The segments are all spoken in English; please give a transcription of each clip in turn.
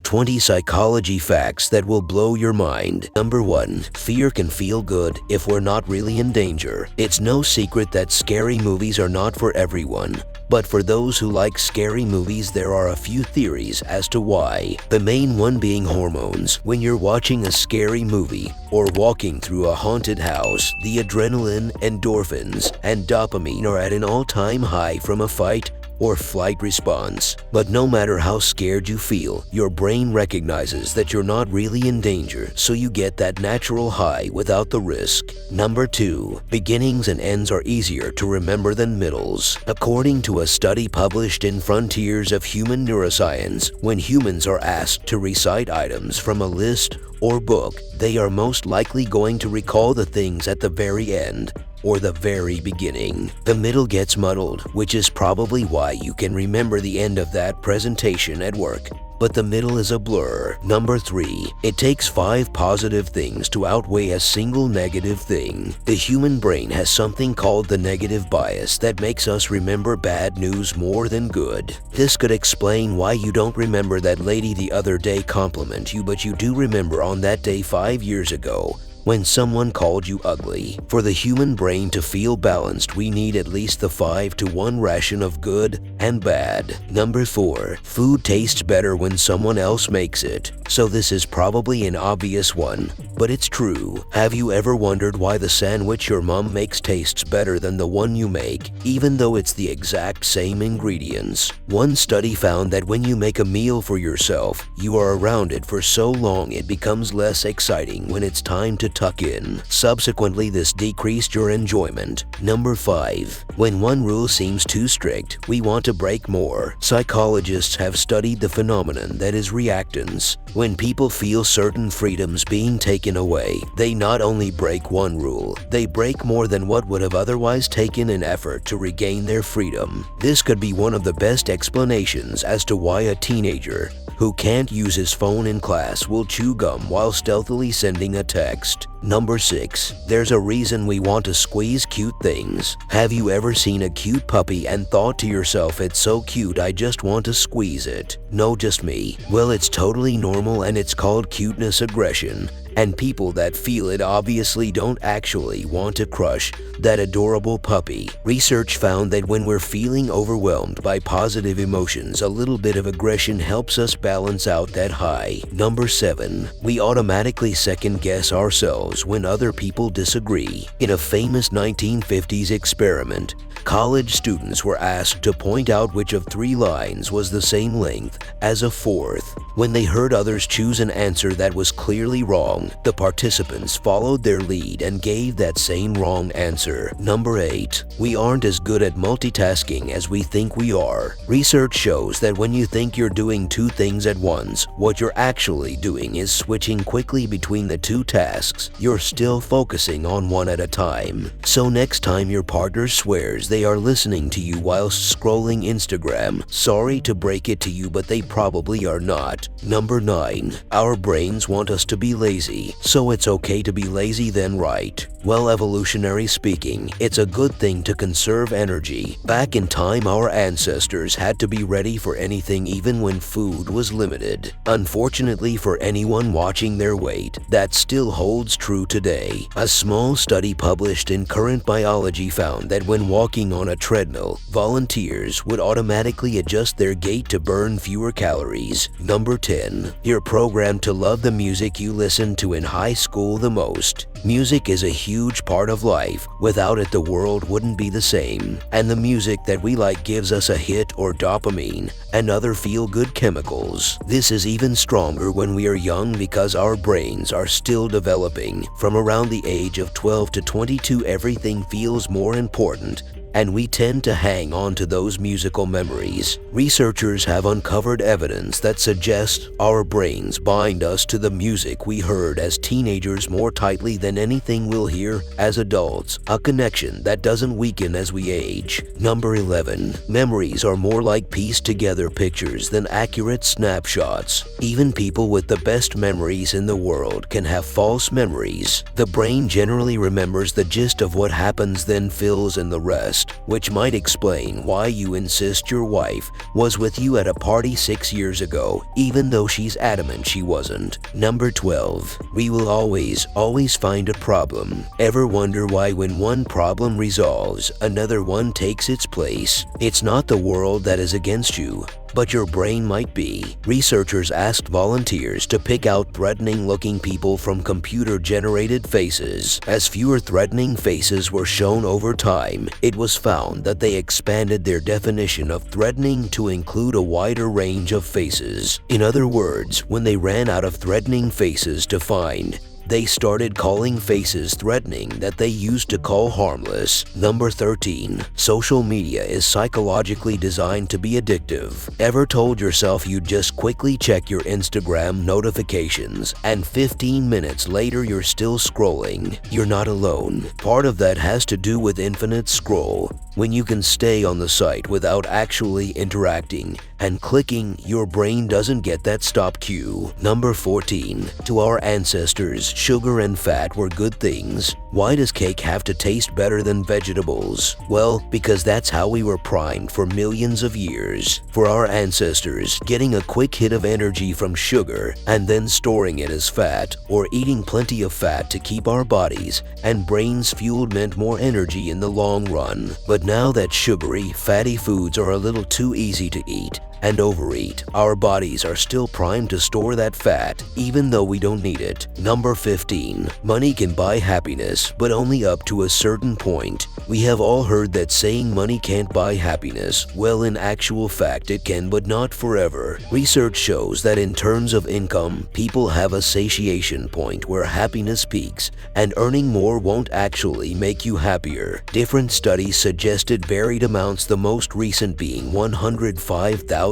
20 psychology facts that will blow your mind. Number 1. Fear can feel good if we're not really in danger. It's no secret that scary movies are not for everyone. But for those who like scary movies, there are a few theories as to why. The main one being hormones. When you're watching a scary movie or walking through a haunted house, the adrenaline, endorphins, and dopamine are at an all-time high from a fight or flight response. But no matter how scared you feel, your brain recognizes that you're not really in danger, so you get that natural high without the risk. Number 2. Beginnings and ends are easier to remember than middles. According to a study published in Frontiers of Human Neuroscience, when humans are asked to recite items from a list or book, they are most likely going to recall the things at the very end or the very beginning. The middle gets muddled, which is probably why you can remember the end of that presentation at work, but the middle is a blur. Number 3. It takes 5 positive things to outweigh a single negative thing. The human brain has something called the negative bias that makes us remember bad news more than good. This could explain why you don't remember that lady the other day compliment you, but you do remember on that day 5 years ago when someone called you ugly. For the human brain to feel balanced, we need at least the 5-to-1 ration of good and bad. Number 4. Food tastes better when someone else makes it. So this is probably an obvious one, but it's true. Have you ever wondered why the sandwich your mom makes tastes better than the one you make, even though it's the exact same ingredients? One study found that when you make a meal for yourself, you are around it for so long it becomes less exciting when it's time to tuck in. Subsequently, this decreased your enjoyment. Number 5. When one rule seems too strict, we want to break more. Psychologists have studied the phenomenon that is reactance. When people feel certain freedoms being taken away, they not only break one rule, they break more than what would have otherwise taken an effort to regain their freedom. This could be one of the best explanations as to why a teenager who can't use his phone in class will chew gum while stealthily sending a text. Number 6. There's a reason we want to squeeze cute things. Have you ever seen a cute puppy and thought to yourself, it's so cute I just want to squeeze it? No, just me. Well, it's totally normal and it's called cuteness aggression. And people that feel it obviously don't actually want to crush that adorable puppy. Research found that when we're feeling overwhelmed by positive emotions, a little bit of aggression helps us balance out that high. Number 7. We automatically second-guess ourselves when other people disagree. In a famous 1950s experiment, college students were asked to point out which of 3 lines was the same length as a fourth. When they heard others choose an answer that was clearly wrong, the participants followed their lead and gave that same wrong answer. Number 8. We aren't as good at multitasking as we think we are. Research shows that when you think you're doing 2 things at once, what you're actually doing is switching quickly between the 2 tasks. You're still focusing on one at a time. So next time your partner swears they are listening to you whilst scrolling Instagram, sorry to break it to you, but they probably are not. Number 9. Our brains want us to be lazy, so it's okay to be lazy then, right? Well, evolutionary speaking, it's a good thing to conserve energy. Back in time, our ancestors had to be ready for anything even when food was limited. Unfortunately for anyone watching their weight, that still holds true today. A small study published in Current Biology found that when walking on a treadmill, volunteers would automatically adjust their gait to burn fewer calories. Number 10. You're programmed to love the music you listened to in high school the most. Music is a huge part of life. Without it, the world wouldn't be the same. And the music that we like gives us a hit or dopamine and other feel-good chemicals. This is even stronger when we are young because our brains are still developing. From around the age of 12 to 22, everything feels more important, and we tend to hang on to those musical memories. Researchers have uncovered evidence that suggests our brains bind us to the music we heard as teenagers more tightly than anything we'll hear as adults, a connection that doesn't weaken as we age. Number 11. Memories are more like pieced-together pictures than accurate snapshots. Even people with the best memories in the world can have false memories. The brain generally remembers the gist of what happens, then fills in the rest. which might explain why you insist your wife was with you at a party 6 years ago, even though she's adamant she wasn't. Number 12. We will always find a problem. Ever wonder why when one problem resolves, another one takes its place? It's not the world that is against you, but your brain might be. Researchers asked volunteers to pick out threatening-looking people from computer-generated faces. As fewer threatening faces were shown over time, it was found that they expanded their definition of threatening to include a wider range of faces. In other words, when they ran out of threatening faces to find, they started calling faces threatening that they used to call harmless. Number 13. Social media is psychologically designed to be addictive. Ever told yourself you'd just quickly check your Instagram notifications and 15 minutes later you're still scrolling? You're not alone. Part of that has to do with infinite scroll. When you can stay on the site without actually interacting and clicking, your brain doesn't get that stop cue. Number 14. To our ancestors, sugar and fat were good things. Why does cake have to taste better than vegetables? Well, because that's how we were primed for millions of years. For our ancestors, getting a quick hit of energy from sugar and then storing it as fat, or eating plenty of fat to keep our bodies and brains fueled meant more energy in the long run. But now that sugary, fatty foods are a little too easy to eat and overeat, our bodies are still primed to store that fat, even though we don't need it. Number 15. Money can buy happiness, but only up to a certain point. We have all heard that saying money can't buy happiness. Well, in actual fact, it can, but not forever. Research shows that in terms of income, people have a satiation point where happiness peaks, and earning more won't actually make you happier. Different studies suggested varied amounts, the most recent being $105,000.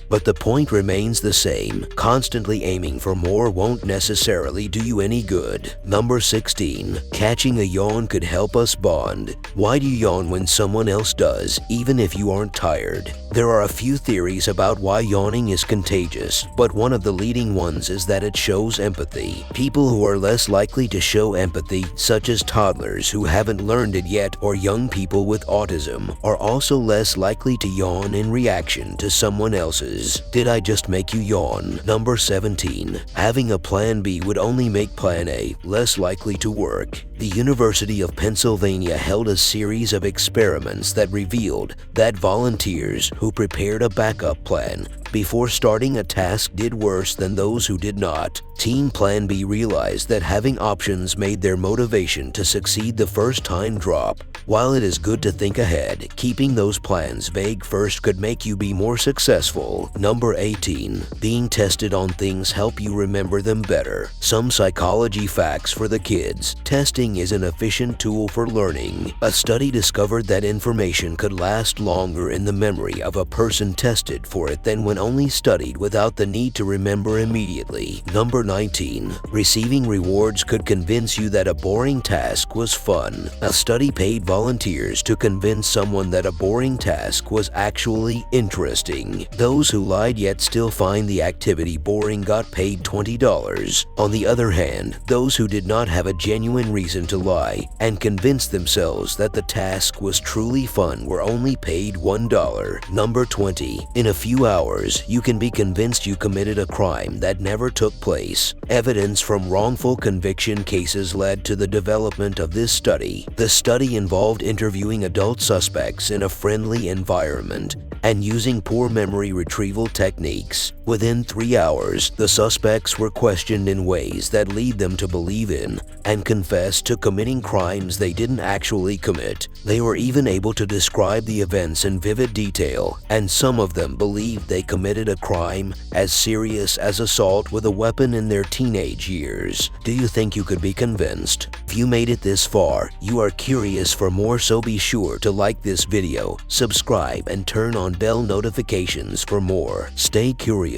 But the point remains the same. Constantly aiming for more won't necessarily do you any good. Number 16. Catching a yawn could help us bond. Why do you yawn when someone else does, even if you aren't tired? There are a few theories about why yawning is contagious, but one of the leading ones is that it shows empathy. People who are less likely to show empathy, such as toddlers who haven't learned it yet or young people with autism, are also less likely to yawn in reaction to someone else's. Did I just make you yawn? Number 17. Having a plan B would only make plan A less likely to work. The University of Pennsylvania held a series of experiments that revealed that volunteers who prepared a backup plan before starting a task did worse than those who did not. Team Plan B realized that having options made their motivation to succeed the first time drop. While it is good to think ahead, keeping those plans vague first could make you be more successful. Number 18. Being tested on things help you remember them better. Some psychology facts for the kids. Testing is an efficient tool for learning. A study discovered that information could last longer in the memory of a person tested for it than when only studied without the need to remember immediately. Number 19. Receiving rewards could convince you that a boring task was fun. A study paid volunteers to convince someone that a boring task was actually interesting. Those who lied yet still find the activity boring got paid $20. On the other hand, those who did not have a genuine reason to lie and convinced themselves that the task was truly fun were only paid $1. Number 20. In a few hours, you can be convinced you committed a crime that never took place. Evidence from wrongful conviction cases led to the development of this study. The study involved interviewing adult suspects in a friendly environment and using poor memory retrieval techniques. Within 3 hours, the suspects were questioned in ways that lead them to believe in and confess to committing crimes they didn't actually commit. They were even able to describe the events in vivid detail, and some of them believed they committed a crime as serious as assault with a weapon in their teenage years. Do you think you could be convinced? If you made it this far, you are curious for more, so be sure to like this video, subscribe, and turn on bell notifications for more. Stay curious.